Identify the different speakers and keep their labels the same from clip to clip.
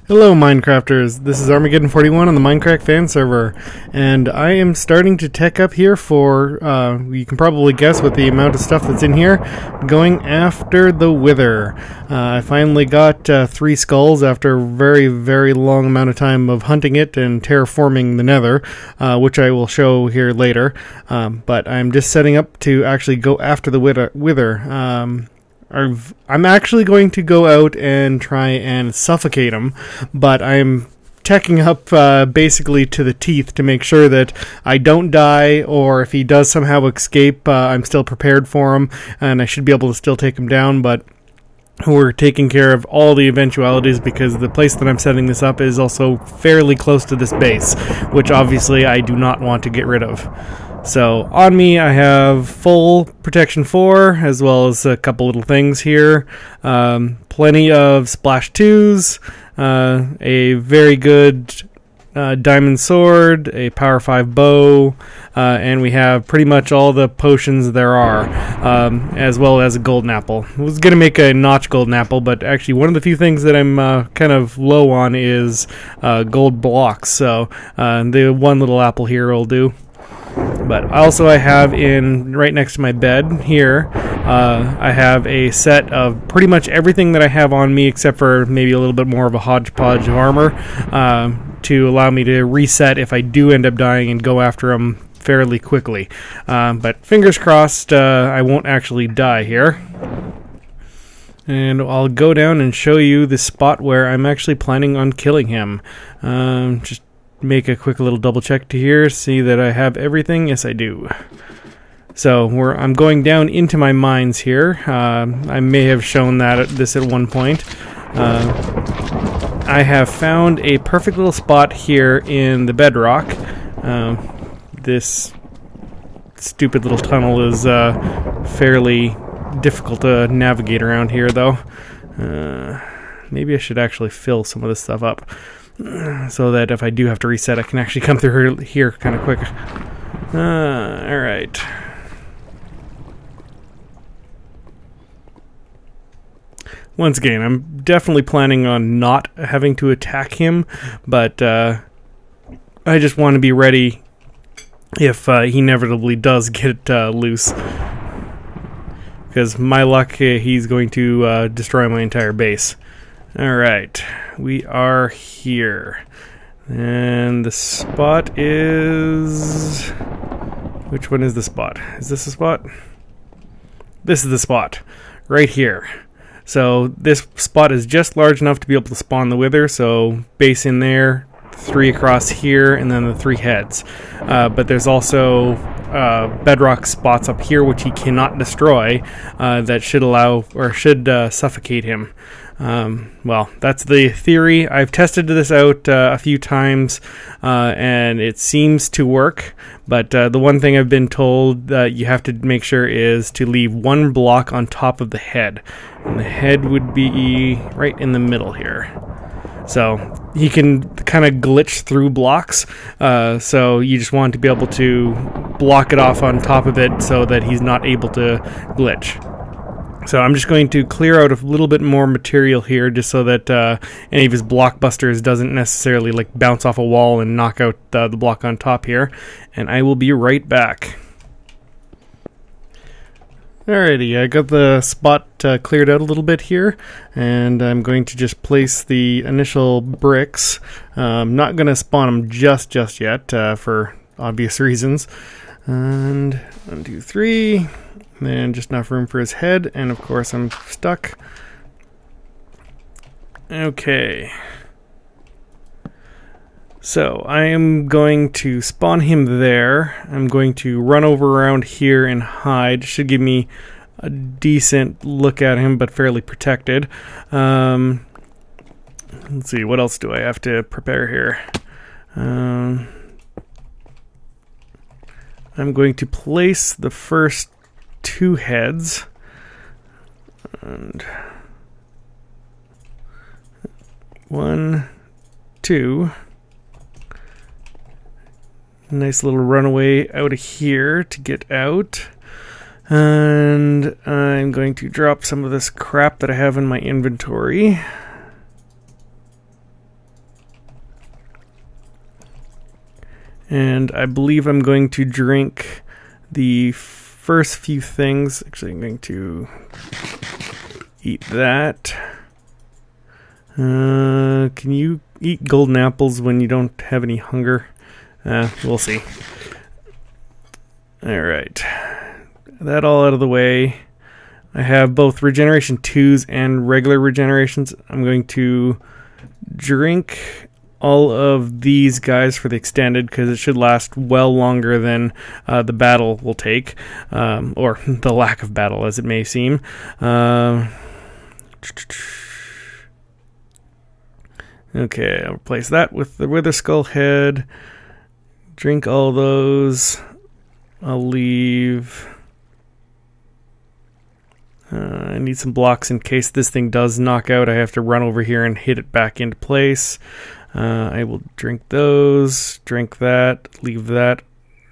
Speaker 1: Hello Minecrafters, this is Armagedon 41 on the MindCrack fan server, and I am starting to tech up here for, you can probably guess with the amount of stuff that's in here, going after the Wither. I finally got 3 skulls after a very, very long amount of time of hunting it and terraforming the nether, which I will show here later, but I'm just setting up to actually go after the Wither. I'm actually going to go out and try and suffocate him, but I'm teching up basically to the teeth to make sure that I don't die, or if he does somehow escape, I'm still prepared for him, and I should be able to still take him down, but we're taking care of all the eventualities because the place that I'm setting this up is also fairly close to this base, which obviously I do not want to get rid of. So on me I have full protection 4 as well as a couple little things here, plenty of splash 2s, a very good diamond sword, a power 5 bow, and we have pretty much all the potions there are, as well as a golden apple. I was going to make a notch golden apple, but actually one of the few things that I'm kind of low on is gold blocks, so the one little apple here will do. But also I have in right next to my bed here, I have a set of pretty much everything that I have on me except for maybe a little bit more of a hodgepodge of armor to allow me to reset if I do end up dying and go after them fairly quickly. But fingers crossed I won't actually die here. And I'll go down and show you the spot where I'm actually planning on killing him. Just make a quick little double check to here, see that I have everything. Yes, I do. So I'm going down into my mines here. I may have shown this at one point. I have found a perfect little spot here in the bedrock. This stupid little tunnel is fairly difficult to navigate around here, though. Maybe I should actually fill some of this stuff up, so that if I do have to reset, I can actually come through here kind of quick. Alright. Once again, I'm definitely planning on not having to attack him, but I just want to be ready if he inevitably does get loose. Because my luck, he's going to destroy my entire base. Alright, we are here. And the spot is... Which one is the spot? Is this the spot? This is the spot. Right here. So this spot is just large enough to be able to spawn the Wither, so base in there, 3 across here, and then the 3 heads. But there's also bedrock spots up here which he cannot destroy that should allow, or should suffocate him. Well, that's the theory. I've tested this out a few times, and it seems to work, but the one thing I've been told that you have to make sure is to leave 1 block on top of the head, and the head would be right in the middle here. So he can kind of glitch through blocks, so you just want to be able to block it off on top of it so that he's not able to glitch. So I'm just going to clear out a little bit more material here just so that any of his blockbusters doesn't necessarily like bounce off a wall and knock out the block on top here. And I will be right back. Alrighty, I got the spot cleared out a little bit here, and I'm going to just place the initial bricks. I'm not going to spawn them just yet for obvious reasons. And 1, 2, 3... and just enough room for his head, and of course I'm stuck. Okay. So I am going to spawn him there. I'm going to run over around here and hide. Should give me a decent look at him, but fairly protected. Let's see, what else do I have to prepare here? I'm going to place the first 2 heads, and 1, 2. Nice little runaway out of here to get out. And I'm going to drop some of this crap that I have in my inventory. And I believe I'm going to drink the first few things. Actually, I'm going to eat that. Can you eat golden apples when you don't have any hunger? We'll see. Alright. That all out of the way. I have both regeneration 2s and regular regenerations. I'm going to drink all of these guys for the extended because it should last well longer than the battle will take, or the lack of battle as it may seem. Okay, I'll replace that with the Wither Skull Head. Drink all those. I'll leave. I need some blocks in case this thing does knock out. I have to run over here and hit it back into place. I will drink those, drink that, leave that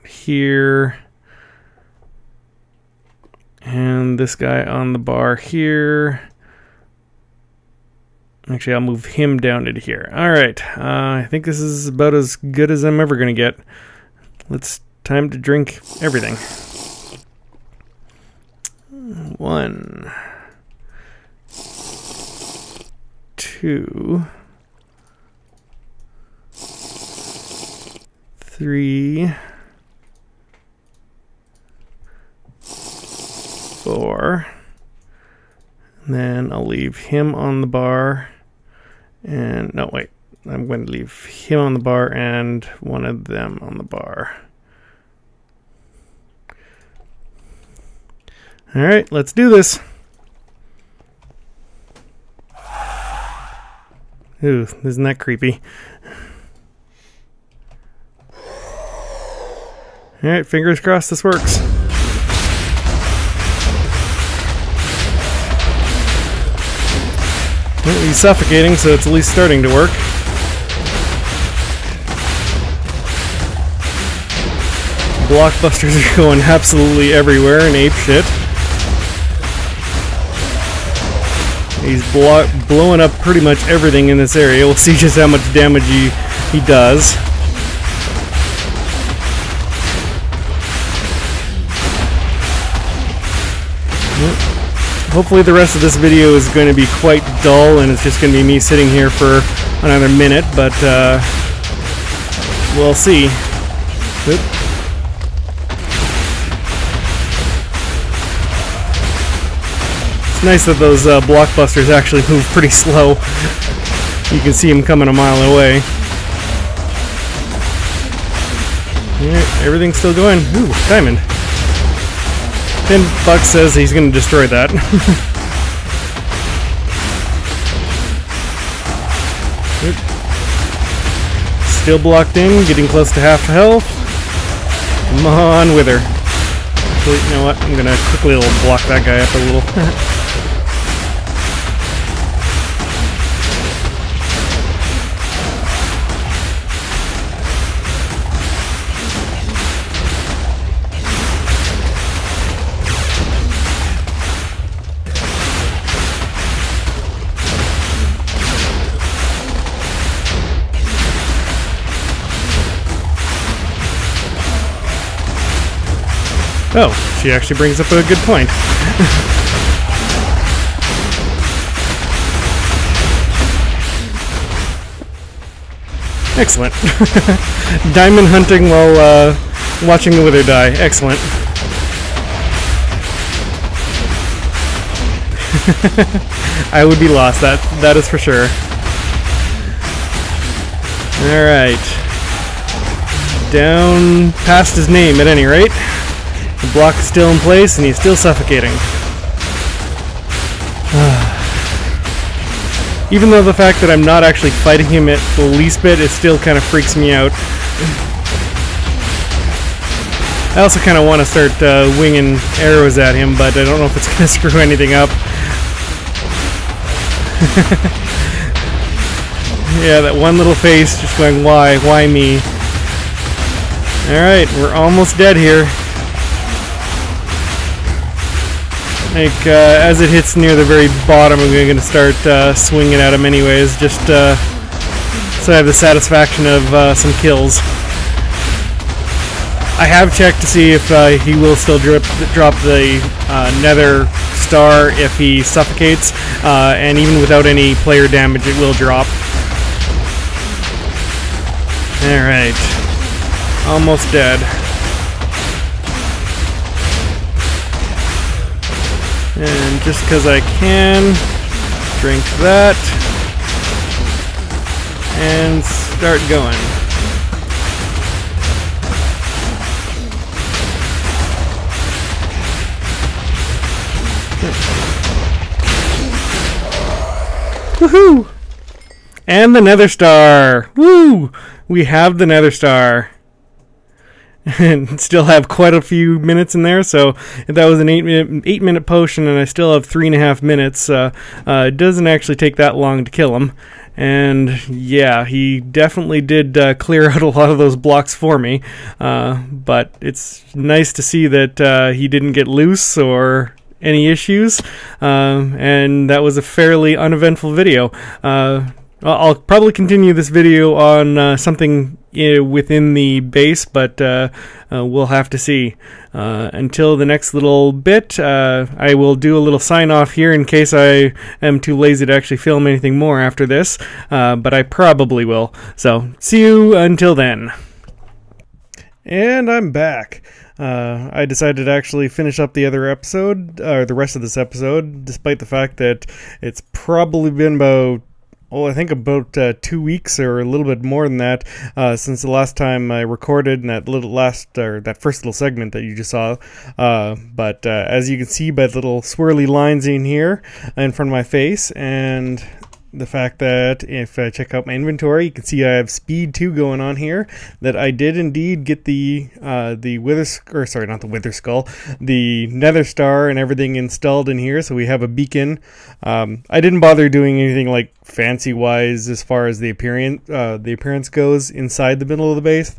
Speaker 1: here. And this guy on the bar here. Actually, I'll move him down into here. Alright, I think this is about as good as I'm ever going to get. Time to drink everything. 1, 2, 3, 4. And then I'll leave him on the bar. And no, wait. I'm going to leave him on the bar and one of them on the bar. Alright, let's do this. Ooh, isn't that creepy? Alright, fingers crossed this works. Well, he's suffocating, so it's at least starting to work. Blockbusters are going absolutely everywhere and apeshit. He's blowing up pretty much everything in this area. We'll see just how much damage he does. Hopefully the rest of this video is going to be quite dull and it's just going to be me sitting here for another minute, but we'll see. Oop. It's nice that those blockbusters actually move pretty slow. You can see them coming a mile away. Yeah, everything's still going. Ooh, diamond. $10 says he's going to destroy that. Still blocked in, getting close to half health. Come on, Wither. Actually, you know what? I'm going to quickly block that guy up a little. Oh, she actually brings up a good point. Excellent. Diamond hunting while watching the Wither die. Excellent. I would be lost, that is for sure. Alright. Down past his name at any rate. The block is still in place and he's still suffocating. Even though the fact that I'm not actually fighting him at the least bit, it still kind of freaks me out. I also kind of want to start winging arrows at him, but I don't know if it's going to screw anything up. Yeah, that one little face just going, why me? Alright, we're almost dead here. Like, as it hits near the very bottom, I'm going to start swinging at him anyways, just so I have the satisfaction of some kills. I have checked to see if he will still drop the nether star if he suffocates, and even without any player damage it will drop. Alright, almost dead. And just because I can, drink that, and start going. Woohoo! And the nether star! Woo! We have the nether star. And still have quite a few minutes in there, so if that was an 8-minute potion and I still have 3.5 minutes, it doesn't actually take that long to kill him. And yeah, he definitely did clear out a lot of those blocks for me, but it's nice to see that he didn't get loose or any issues, and that was a fairly uneventful video. I'll probably continue this video on something within the base, but we'll have to see. Until the next little bit, I will do a little sign off here in case I am too lazy to actually film anything more after this, but I probably will. So, see you until then. And I'm back. I decided to actually finish up the other episode, or the rest of this episode, despite the fact that it's probably been about, I think about 2 weeks or a little bit more than that since the last time I recorded in that that first little segment that you just saw. But as you can see by the little swirly lines in here in front of my face, and the fact that if I check out my inventory, you can see I have speed 2 going on here, that I did indeed get the the nether star and everything installed in here, so we have a beacon. I didn't bother doing anything like fancy wise as far as the appearance goes inside the middle of the base,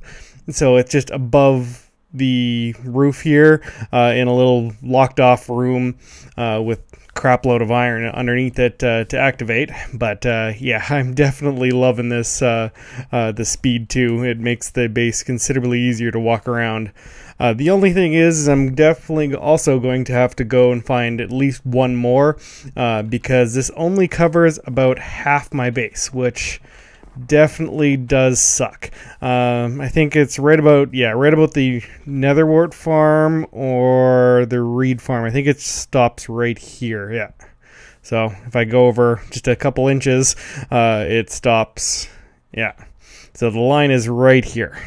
Speaker 1: so it's just above the roof here in a little locked off room with crap load of iron underneath it to activate. But yeah, I'm definitely loving this the speed 2. It makes the base considerably easier to walk around. The only thing is I'm definitely also going to have to go and find at least one more because this only covers about half my base, which definitely does suck. I think it's right about the Netherwort farm or the Reed farm. I think it stops right here. Yeah. So if I go over just a couple inches, it stops. Yeah. So the line is right here.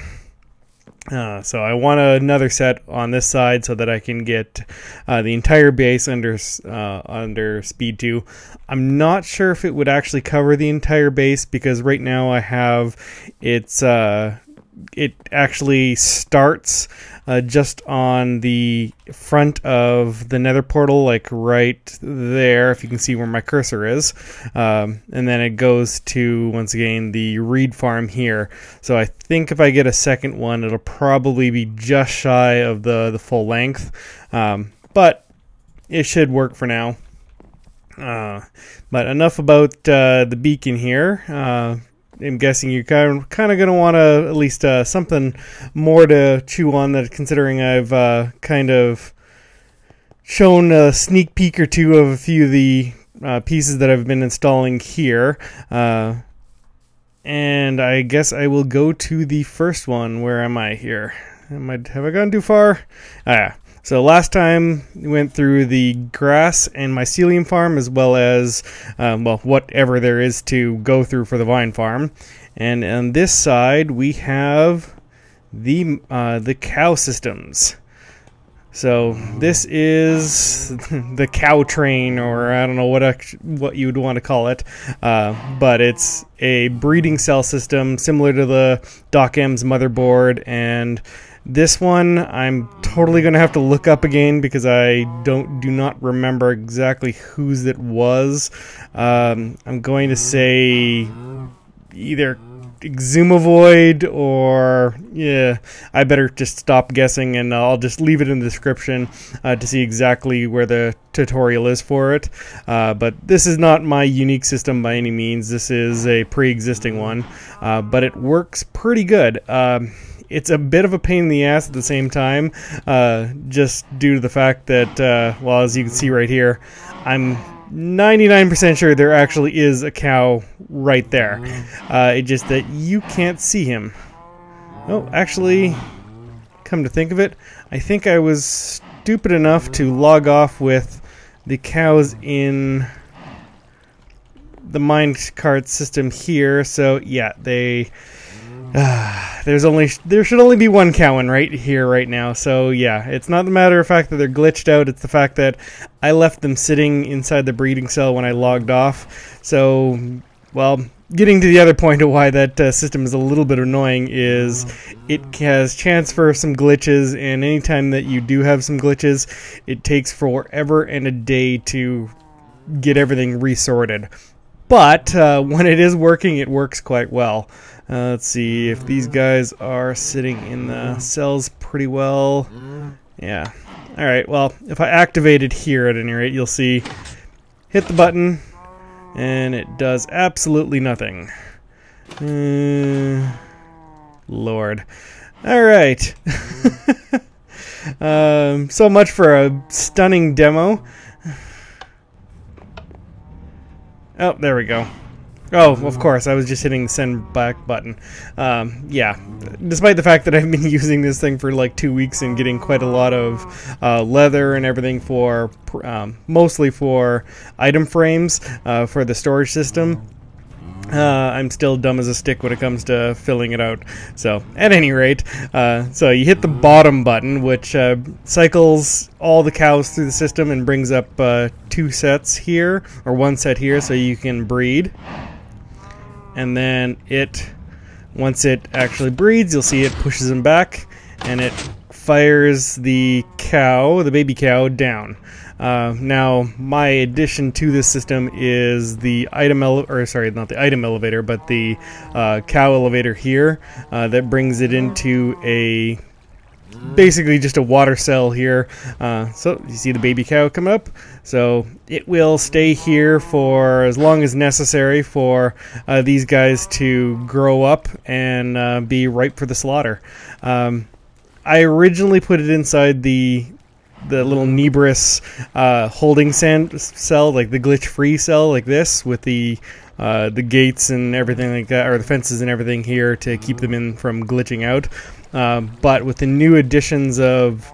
Speaker 1: So I want another set on this side so that I can get the entire base under speed 2. I'm not sure if it would actually cover the entire base because right now I have it actually starts just on the front of the nether portal, like right there, if you can see where my cursor is, and then it goes to, once again, the Reed farm here. So I think if I get a second one, it'll probably be just shy of the full length, but it should work for now. But enough about the beacon here. I'm guessing you're kind of going to want to at least something more to chew on, that considering I've kind of shown a sneak peek or two of a few of the pieces that I've been installing here. And I guess I will go to the first one. Where am I here? Have I gone too far? Yeah. So last time we went through the grass and mycelium farm, as well as well, whatever there is to go through for the vine farm. And on this side we have the cow systems. So this is the cow train, or I don't know what you would want to call it, but it's a breeding cell system similar to the Doc M's motherboard, and this one I'm totally going to have to look up again because I do not remember exactly whose it was. I'm going to say either Exumavoid or, yeah, I better just stop guessing and I'll just leave it in the description to see exactly where the tutorial is for it. But this is not my unique system by any means. This is a pre-existing one, but it works pretty good. it's a bit of a pain in the ass at the same time, just due to the fact that, well, as you can see right here, I'm 99% sure there actually is a cow right there. It's just that you can't see him. Oh, actually, come to think of it, I think I was stupid enough to log off with the cows in the minecart system here, so yeah, there should only be one cow in right here right now. So yeah, it's not the matter of fact that they're glitched out, it's the fact that I left them sitting inside the breeding cell when I logged off. So, well, getting to the other point of why that system is a little bit annoying is it has chance for some glitches, and anytime that you do have some glitches, it takes forever and a day to get everything resorted. But when it is working, it works quite well. Let's see if these guys are sitting in the cells pretty well. Yeah. Alright, well, if I activate it here at any rate, you'll see, hit the button, and it does absolutely nothing. Lord. Alright. So much for a stunning demo. Oh, there we go. Oh, of course, I was just hitting the send back button. Yeah, despite the fact that I've been using this thing for like 2 weeks and getting quite a lot of leather and everything for, mostly for item frames for the storage system, I'm still dumb as a stick when it comes to filling it out. So, at any rate, so you hit the bottom button, which cycles all the cows through the system and brings up 2 sets here, or 1 set here, so you can breed. And then once it actually breeds, you'll see it pushes them back, and it fires the baby cow, down. Now, my addition to this system is the item not the item elevator, but the cow elevator here that brings it into basically just a water cell here. So you see the baby cow come up, so it will stay here for as long as necessary for these guys to grow up and be ripe for the slaughter. I originally put it inside the little Nebris holding cell, like the glitch-free cell, like this, with the gates and everything like that, or the fences and everything here to keep them in from glitching out. But with the new additions of,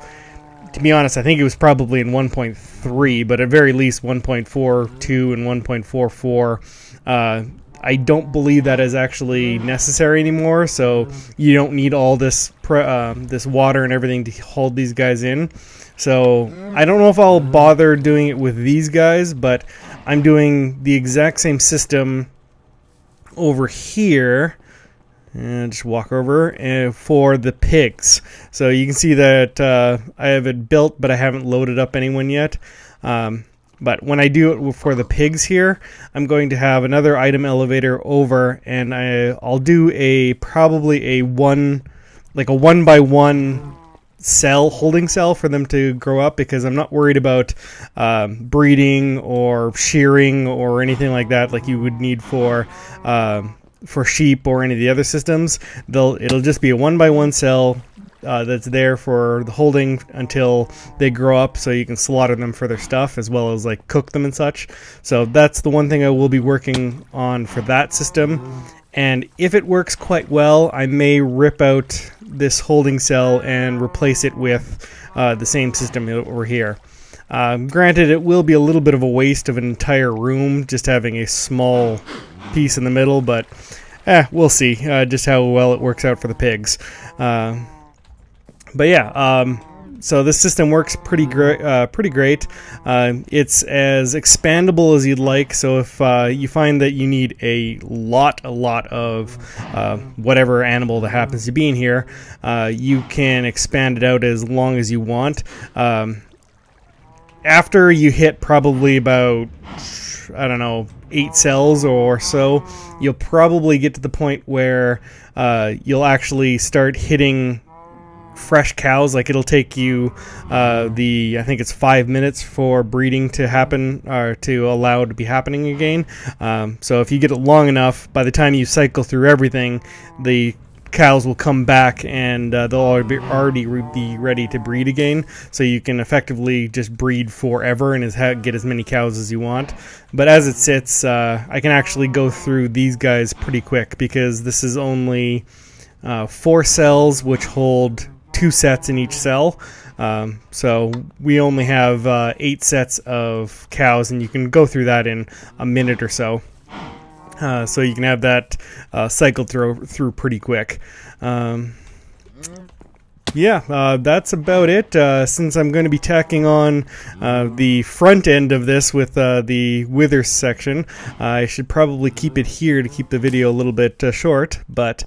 Speaker 1: to be honest, I think it was probably in 1.3, but at very least 1.42 and 1.44, I don't believe that is actually necessary anymore, so you don't need all this this water and everything to hold these guys in. So I don't know if I'll bother doing it with these guys, but I'm doing the exact same system over here. And just walk over for the pigs. So you can see that I have it built, but I haven't loaded up anyone yet. But when I do it for the pigs here, I'm going to have another item elevator over, and I'll do probably a 1x1 holding cell for them to grow up, because I'm not worried about breeding or shearing or anything like that, like you would need for sheep or any of the other systems. It'll just be a 1x1 cell that's there for the holding until they grow up, so you can slaughter them for their stuff as well as like cook them and such. So that's the one thing I will be working on for that system. And if it works quite well, I may rip out this holding cell and replace it with the same system over here. Granted, it will be a little bit of a waste of an entire room just having a small piece in the middle, but we'll see just how well it works out for the pigs. But yeah, so this system works pretty great. It's as expandable as you'd like. So if you find that you need a lot of whatever animal that happens to be in here, you can expand it out as long as you want. After you hit probably about, I don't know, 8 cells or so, you'll probably get to the point where you'll actually start hitting fresh cows. Like, it'll take you I think it's 5 minutes for breeding to happen, or to allow it to be happening again. So if you get it long enough, by the time you cycle through everything, the cows will come back and they'll already be ready to breed again. So you can effectively just breed forever and get as many cows as you want. But as it sits, I can actually go through these guys pretty quick because this is only 4 cells which hold 2 sets in each cell. So we only have 8 sets of cows, and you can go through that in a minute or so. So you can have that cycled through pretty quick. Yeah, that's about it. Since I'm going to be tacking on the front end of this with the wither section, I should probably keep it here to keep the video a little bit short. But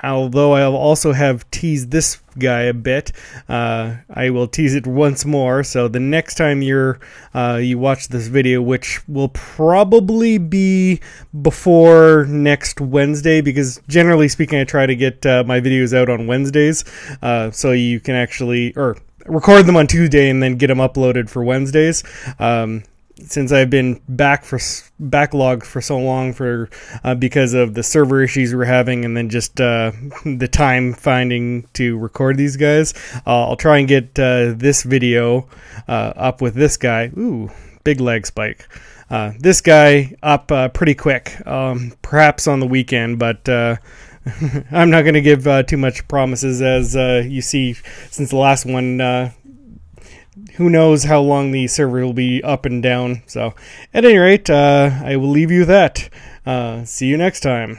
Speaker 1: although I'll also have teased this guy a bit, I will tease it once more. So the next time you watch this video, which will probably be before next Wednesday, because generally speaking I try to get my videos out on Wednesdays, so you can actually record them on Tuesday and then get them uploaded for Wednesdays. Since I've been backlogged for so long because of the server issues we're having, and then just the time finding to record these guys, I'll try and get this video up with this guy. Ooh, big leg spike. This guy up pretty quick, perhaps on the weekend, but I'm not going to give too much promises, as you see, since the last one. Who knows how long the server will be up and down. So, at any rate, I will leave you with that. See you next time.